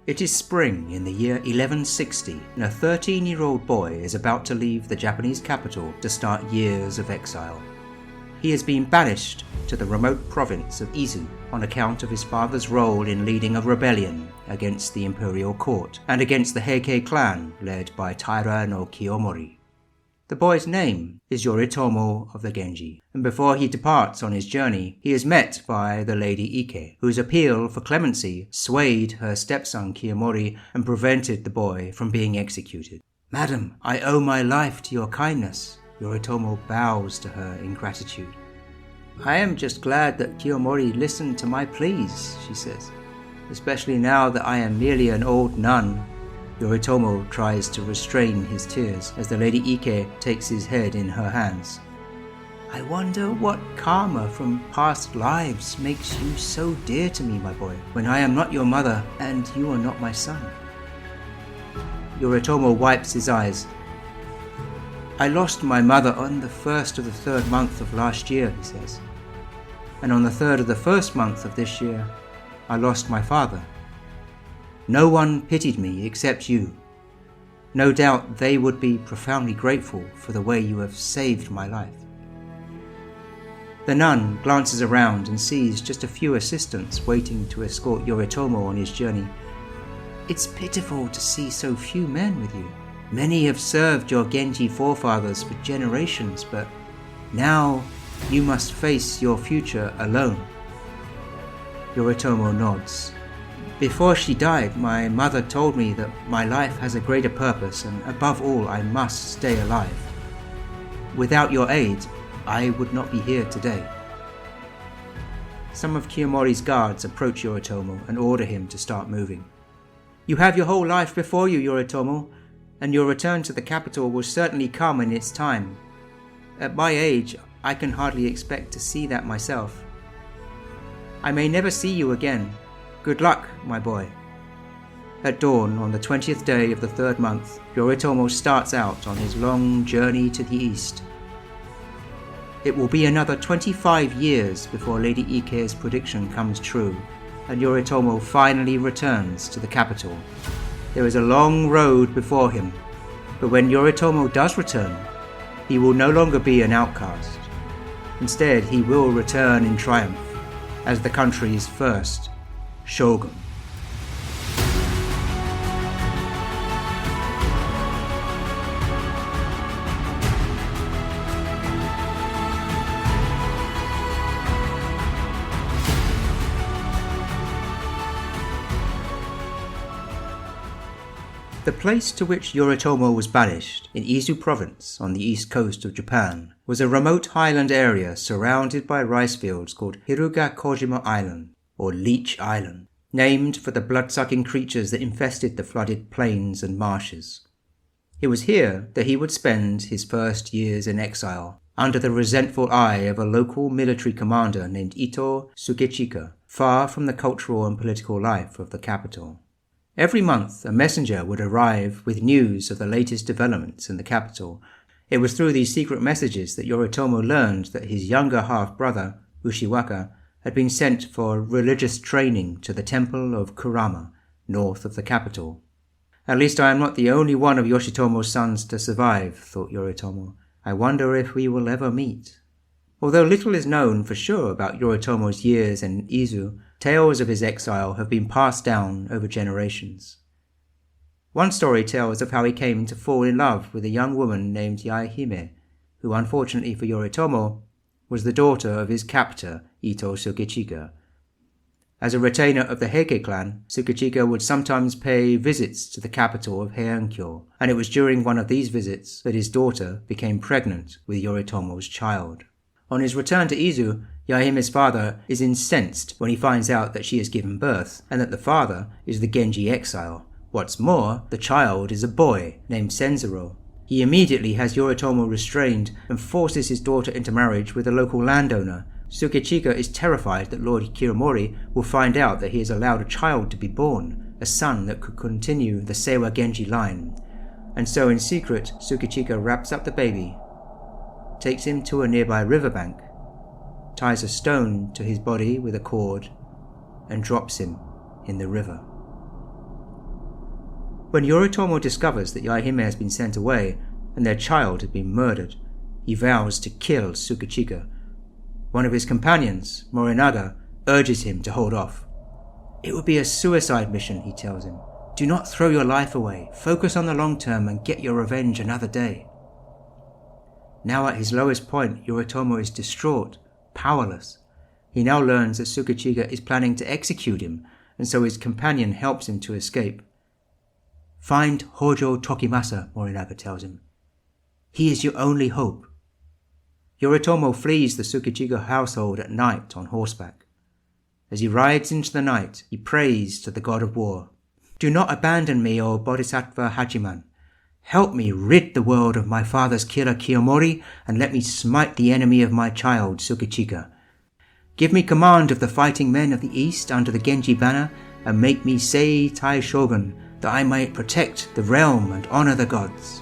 It is spring in the year 1160, and a 13-year-old boy is about to leave the Japanese capital to start years of exile. He has been banished to the remote province of Izu on account of his father's role in leading a rebellion against the imperial court and against the Heike clan led by Taira no Kiyomori. The boy's name is Yoritomo of the Genji, and before he departs on his journey, he is met by the Lady Heike, whose appeal for clemency swayed her stepson Kiyomori and prevented the boy from being executed. "Madam, I owe my life to your kindness." Yoritomo bows to her in gratitude. "I am just glad that Kiyomori listened to my pleas," she says, "especially now that I am merely an old nun." Yoritomo tries to restrain his tears as the Lady Heike takes his head in her hands. "I wonder what karma from past lives makes you so dear to me, my boy, when I am not your mother and you are not my son." Yoritomo wipes his eyes. "I lost my mother on the 1st of the 3rd month of last year," he says. "And on the 3rd of the 1st month of this year, I lost my father. No one pitied me except you. No doubt they would be profoundly grateful for the way you have saved my life." The nun glances around and sees just a few assistants waiting to escort Yoritomo on his journey. "It's pitiful to see so few men with you. Many have served your Genji forefathers for generations, but now you must face your future alone." Yoritomo nods. "Before she died, my mother told me that my life has a greater purpose and above all I must stay alive. Without your aid, I would not be here today." Some of Kiyomori's guards approach Yoritomo and order him to start moving. "You have your whole life before you, Yoritomo, and your return to the capital will certainly come in its time. At my age, I can hardly expect to see that myself. I may never see you again. Good luck, my boy." At dawn on the 20th day of the 3rd month, Yoritomo starts out on his long journey to the east. It will be another 25 years before Lady Heike's prediction comes true, and Yoritomo finally returns to the capital. There is a long road before him, but when Yoritomo does return, he will no longer be an outcast. Instead, he will return in triumph as the country's first Shogun. The place to which Yoritomo was banished, in Izu province on the east coast of Japan, was a remote highland area surrounded by rice fields called Hiruga Kojima Island, or Leech Island, named for the blood-sucking creatures that infested the flooded plains and marshes. It was here that he would spend his first years in exile, under the resentful eye of a local military commander named Ito Sukechika, far from the cultural and political life of the capital. Every month, a messenger would arrive with news of the latest developments in the capital. It was through these secret messages that Yoritomo learned that his younger half-brother, Ushiwaka, had been sent for religious training to the temple of Kurama, north of the capital. "At least I am not the only one of Yoshitomo's sons to survive," thought Yoritomo. "I wonder if we will ever meet." Although little is known for sure about Yoritomo's years in Izu, tales of his exile have been passed down over generations. One story tells of how he came to fall in love with a young woman named Yaehime, who unfortunately for Yoritomo was the daughter of his captor, Ito Sukechika. As a retainer of the Heike clan, Sukechika would sometimes pay visits to the capital of Heiankyo, and it was during one of these visits that his daughter became pregnant with Yoritomo's child. On his return to Izu, Yaehime's father is incensed when he finds out that she has given birth, and that the father is the Genji exile. What's more, the child is a boy named Senzuro. He immediately has Yoritomo restrained and forces his daughter into marriage with a local landowner. Sukechika is terrified that Lord Kiyomori will find out that he has allowed a child to be born, a son that could continue the Seiwa Genji line. And so in secret, Sukechika wraps up the baby, takes him to a nearby riverbank, ties a stone to his body with a cord, and drops him in the river. When Yoritomo discovers that Yaehime has been sent away and their child has been murdered, he vows to kill Sukechika. One of his companions, Morinaga, urges him to hold off. "It would be a suicide mission," he tells him. "Do not throw your life away. Focus on the long term and get your revenge another day." Now at his lowest point, Yoritomo is distraught, powerless. He now learns that Sukechika is planning to execute him, and so his companion helps him to escape. "Find Hojo Tokimasa," Morinaga tells him. "He is your only hope." Yoritomo flees the Sukechika household at night on horseback. As he rides into the night, he prays to the god of war. "Do not abandon me, O Bodhisattva Hachiman. Help me rid the world of my father's killer Kiyomori, and let me smite the enemy of my child Sukechika. Give me command of the fighting men of the east under the Genji banner, and make me Sei Tai Shogun, that I might protect the realm and honor the gods."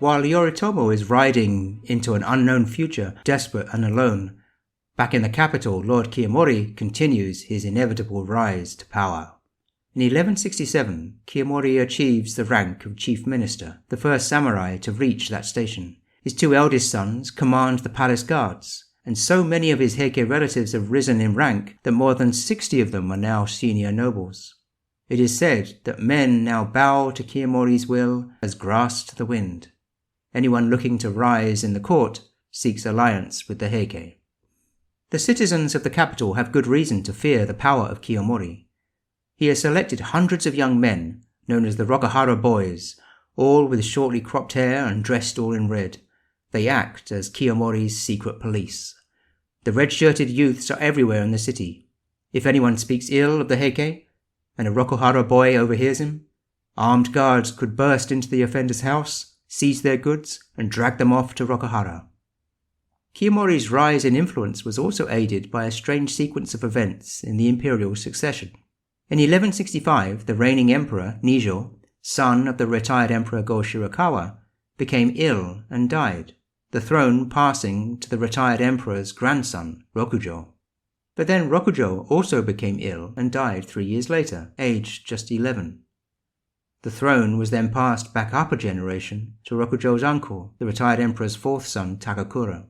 While Yoritomo is riding into an unknown future, desperate and alone, back in the capital, Lord Kiyomori continues his inevitable rise to power. In 1167, Kiyomori achieves the rank of chief minister, the first samurai to reach that station. His two eldest sons command the palace guards, and so many of his Heike relatives have risen in rank that more than 60 of them are now senior nobles. It is said that men now bow to Kiyomori's will as grass to the wind. Anyone looking to rise in the court seeks alliance with the Heike. The citizens of the capital have good reason to fear the power of Kiyomori. He has selected hundreds of young men, known as the Rokuhara boys, all with shortly cropped hair and dressed all in red. They act as Kiyomori's secret police. The red-shirted youths are everywhere in the city. If anyone speaks ill of the Heike, and a Rokuhara boy overhears him, armed guards could burst into the offender's house, seize their goods, and drag them off to Rokuhara. Kiyomori's rise in influence was also aided by a strange sequence of events in the imperial succession. In 1165, the reigning emperor, Nijo, son of the retired emperor Go-Shirakawa, became ill and died, the throne passing to the retired emperor's grandson, Rokujo. But then Rokujo also became ill and died 3 years later, aged just 11. The throne was then passed back up a generation to Rokujo's uncle, the retired emperor's fourth son, Takakura.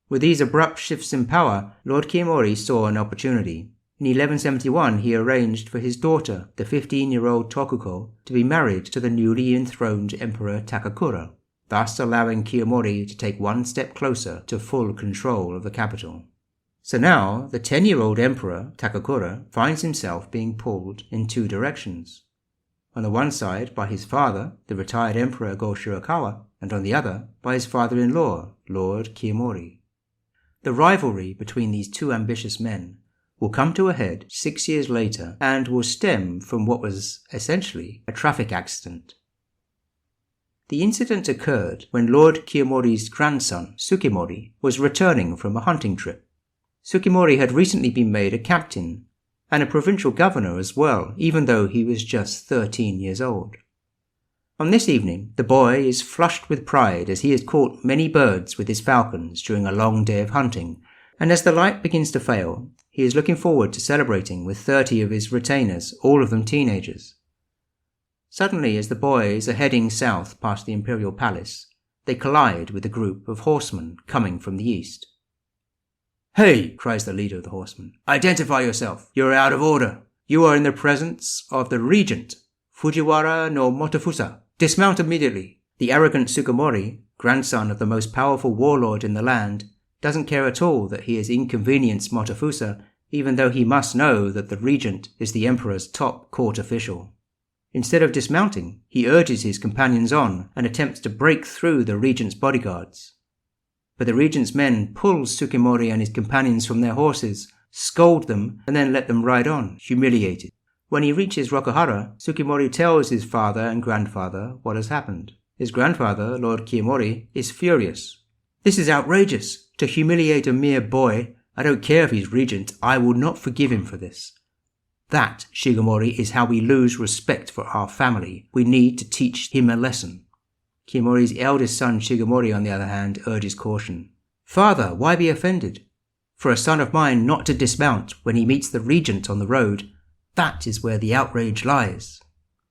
With these abrupt shifts in power, Lord Kiyomori saw an opportunity. In 1171 he arranged for his daughter, the 15-year-old Tokuko, to be married to the newly enthroned Emperor Takakura, thus allowing Kiyomori to take one step closer to full control of the capital. So now, the 10-year-old Emperor Takakura finds himself being pulled in two directions. On the one side by his father, the retired Emperor Go-Shirakawa, and on the other by his father-in-law, Lord Kiyomori. The rivalry between these two ambitious men will come to a head 6 years later and will stem from what was essentially a traffic accident. The incident occurred when Lord Kiyomori's grandson, Sukemori, was returning from a hunting trip. Sukemori had recently been made a captain and a provincial governor as well, even though he was just 13 years old. On this evening, the boy is flushed with pride as he has caught many birds with his falcons during a long day of hunting, and as the light begins to fail, he is looking forward to celebrating with 30 of his retainers, all of them teenagers. Suddenly, as the boys are heading south past the imperial palace, they collide with a group of horsemen coming from the east. "Hey!" cries the leader of the horsemen. "Identify yourself! You are out of order! You are in the presence of the regent, Fujiwara no Motofusa. Dismount immediately!" The arrogant Sukemori, grandson of the most powerful warlord in the land, doesn't care at all that he has inconvenienced Motofusa, even though he must know that the regent is the emperor's top court official. Instead of dismounting, he urges his companions on and attempts to break through the regent's bodyguards. But the regent's men pull Sukemori and his companions from their horses, scold them, and then let them ride on, humiliated. When he reaches Rokuhara, Sukemori tells his father and grandfather what has happened. His grandfather, Lord Kiyomori, is furious. "This is outrageous! To humiliate a mere boy! I don't care if he's regent, I will not forgive him for this. That, Shigemori, is how we lose respect for our family. We need to teach him a lesson." Kiyomori's eldest son Shigemori, on the other hand, urges caution. "Father, why be offended? for a son of mine not to dismount when he meets the regent on the road, that is where the outrage lies.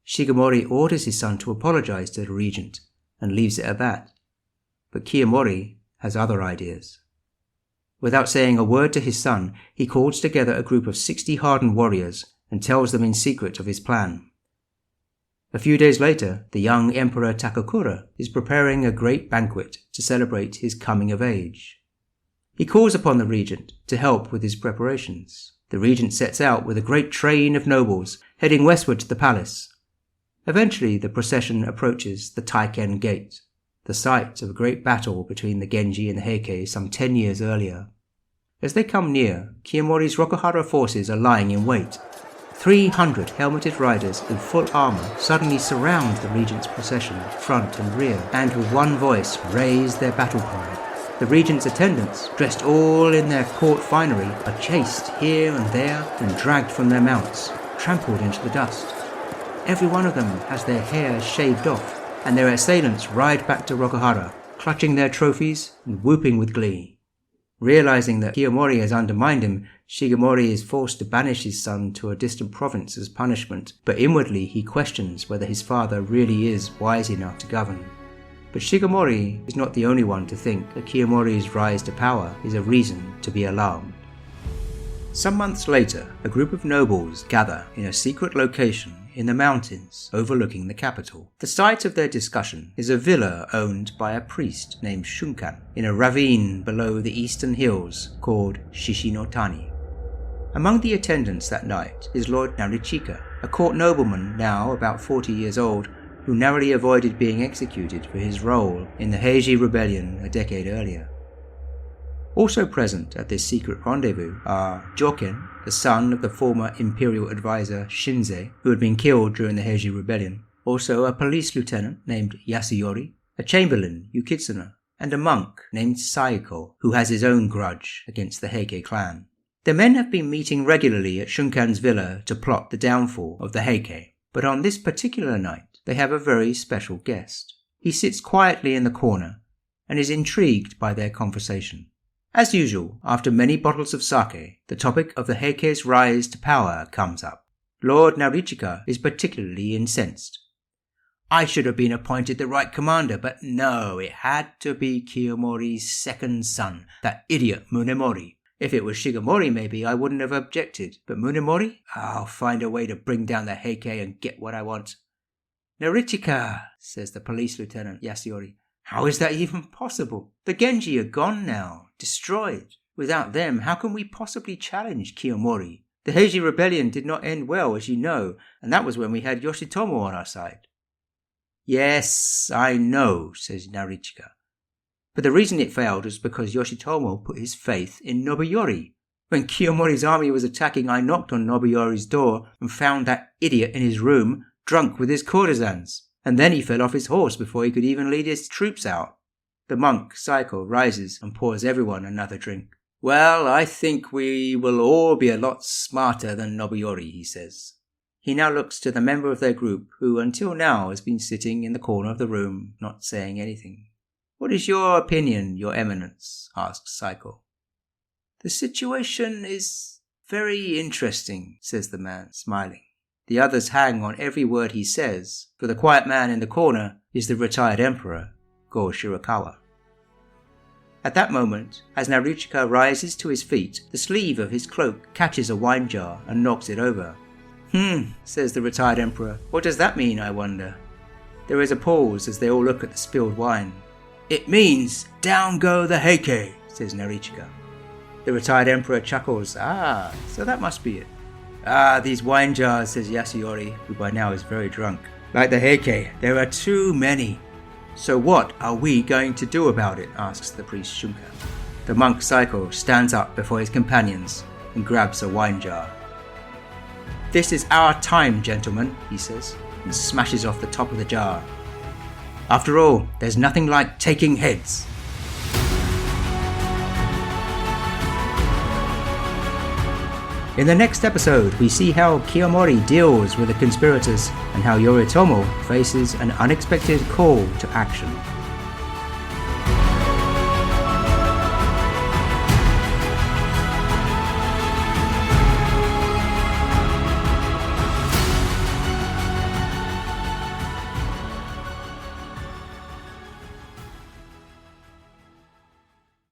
Shigemori orders his son to apologize to the regent and leaves it at that. But Kiyomori has other ideas. Without saying a word to his son, he calls together a group of 60 hardened warriors and tells them in secret of his plan. A few days later, the young Emperor Takakura is preparing a great banquet to celebrate his coming of age. He calls upon the regent to help with his preparations. The regent sets out with a great train of nobles, heading westward to the palace. Eventually, the procession approaches the Taiken Gate, the site of a great battle between the Genji and the Heike some 10 years earlier. As they come near, Kiyomori's Rokuhara forces are lying in wait. 300 helmeted riders in full armor suddenly surround the regent's procession, front and rear, and with one voice raise their battle cry. The regent's attendants, dressed all in their court finery, are chased here and there and dragged from their mounts, trampled into the dust. Every one of them has their hair shaved off, and their assailants ride back to Rokuhara, clutching their trophies and whooping with glee. Realizing that Kiyomori has undermined him, Shigemori is forced to banish his son to a distant province as punishment, but inwardly he questions whether his father really is wise enough to govern. But Shigemori is not the only one to think that Kiyomori's rise to power is a reason to be alarmed. Some months later, a group of nobles gather in a secret location in the mountains overlooking the capital. The site of their discussion is a villa owned by a priest named Shunkan in a ravine below the eastern hills called Shishinotani. Among the attendants that night is Lord Narichika, a court nobleman now about 40 years old, who narrowly avoided being executed for his role in the Heiji rebellion a decade earlier. Also present at this secret rendezvous are Joken, the son of the former imperial advisor Shinze, who had been killed during the Heiji rebellion, also a police lieutenant named Yasuyori, a chamberlain, Yukitsuna, and a monk named Saiko, who has his own grudge against the Heike clan. The men have been meeting regularly at Shunkan's villa to plot the downfall of the Heike, but on this particular night they have a very special guest. He sits quietly in the corner and is intrigued by their conversation. As usual, after many bottles of sake, the topic of the Heike's rise to power comes up. Lord Narichika is particularly incensed. I should have been appointed the right commander, but no, it had to be Kiyomori's second son, that idiot Munemori. If it was Shigemori maybe I wouldn't have objected, but Munemori? I'll find a way to bring down the Heike and get what I want. Narichika, says the police lieutenant Yasuyori. How is that even possible? The Genji are gone now, destroyed. Without them, how can we possibly challenge Kiyomori? The Heiji rebellion did not end well, as you know, and that was when we had Yoritomo on our side. Yes, I know, says Narichika. But the reason it failed was because Yoritomo put his faith in Nobuyori. When Kiyomori's army was attacking, I knocked on Nobuyori's door and found that idiot in his room, drunk with his courtesans. And then he fell off his horse before he could even lead his troops out. The monk, Saiko, rises and pours everyone another drink. Well, I think we will all be a lot smarter than Nobuyori, he says. He now looks to the member of their group who until now has been sitting in the corner of the room, not saying anything. What is your opinion, your eminence? Asks Saiko. The situation is very interesting, says the man, smiling. The others hang on every word he says, for the quiet man in the corner is the retired emperor, Go Shirakawa. At that moment, as Narichika rises to his feet, the sleeve of his cloak catches a wine jar and knocks it over. Says the retired emperor. What does that mean, I wonder? There is a pause as they all look at the spilled wine. It means, down go the Heike, says Narichika. The retired emperor chuckles. So that must be it. These wine jars, says Yasuyori, who by now is very drunk. Like the Heike, there are too many. So what are we going to do about it? Asks the priest Shunkan. The monk Saiko stands up before his companions and grabs a wine jar. This is our time, gentlemen, he says, and smashes off the top of the jar. After all, there's nothing like taking heads. In the next episode, we see how Kiyomori deals with the conspirators and how Yoritomo faces an unexpected call to action.